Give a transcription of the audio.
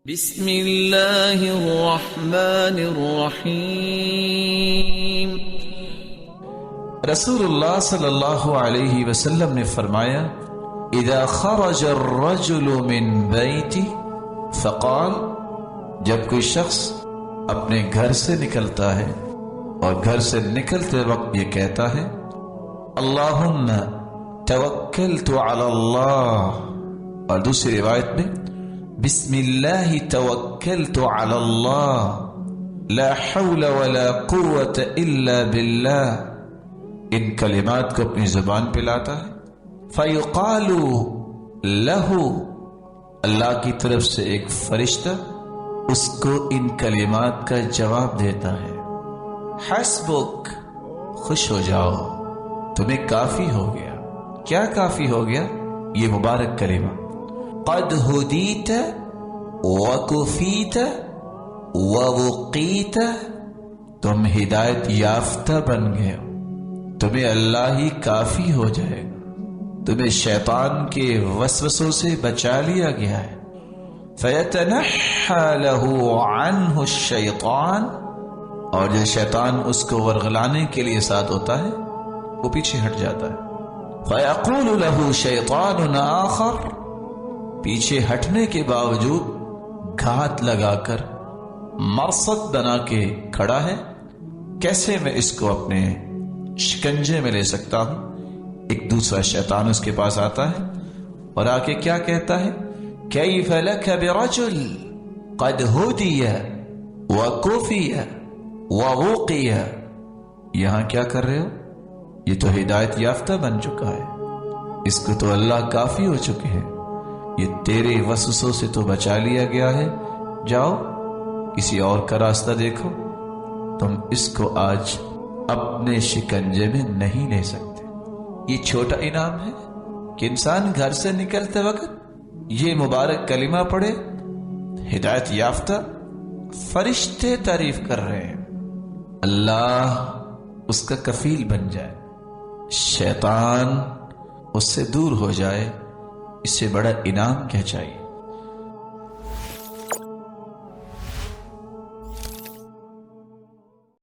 بسم اللہ الرحمن الرحیم۔ رسول اللہ صلی اللہ علیہ وسلم نے فرمایا اذا خرج الرجل من بیتی فقال، جب کوئی شخص اپنے گھر سے نکلتا ہے اور گھر سے نکلتے وقت یہ کہتا ہے اللہم توکلت علی اللہ، اور دوسری روایت میں بسم اللہ توکلت علی اللہ لا حول ولا قوة الا باللہ، ان کلمات کو اپنی زبان پہ لاتا ہے فیقال لہ، اللہ کی طرف سے ایک فرشتہ اس کو ان کلمات کا جواب دیتا ہے حسبک، خوش ہو جاؤ، تمہیں کافی ہو گیا۔ کیا کافی ہو گیا؟ یہ مبارک کلمہ قد ہدیت وکفیت ووقیت، تم ہدایت یافتہ بن گئے ہو، تمہیں اللہ ہی کافی ہو جائے گا، تمہیں شیطان کے وسوسوں سے بچا لیا گیا ہے۔ فیتنحی لہ عنہ الشیطان، اور جو شیطان اس کو ورغلانے کے لیے ساتھ ہوتا ہے وہ پیچھے ہٹ جاتا ہے۔ فیقول لہ شیطان آخر، پیچھے ہٹنے کے باوجود گھات لگا کر مرصد بنا کے کھڑا ہے، کیسے میں اس کو اپنے شکنجے میں لے سکتا ہوں۔ ایک دوسرا شیطان اس کے پاس آتا ہے اور آ کے کیا کہتا ہے کیف لک برجل قد ہدی وکفی ووقی، یہاں کیا کر رہے ہو؟ یہ تو ہدایت یافتہ بن چکا ہے، اس کو تو اللہ کافی ہو چکے ہیں، یہ تیرے وسوسوں سے تو بچا لیا گیا ہے، جاؤ کسی اور کا راستہ دیکھو، تم اس کو آج اپنے شکنجے میں نہیں لے سکتے۔ یہ چھوٹا انعام ہے کہ انسان گھر سے نکلتے وقت یہ مبارک کلمہ پڑھے، ہدایت یافتہ فرشتے تعریف کر رہے ہیں، اللہ اس کا کفیل بن جائے، شیطان اس سے دور ہو جائے، اس سے بڑا انعام کیا چاہیے؟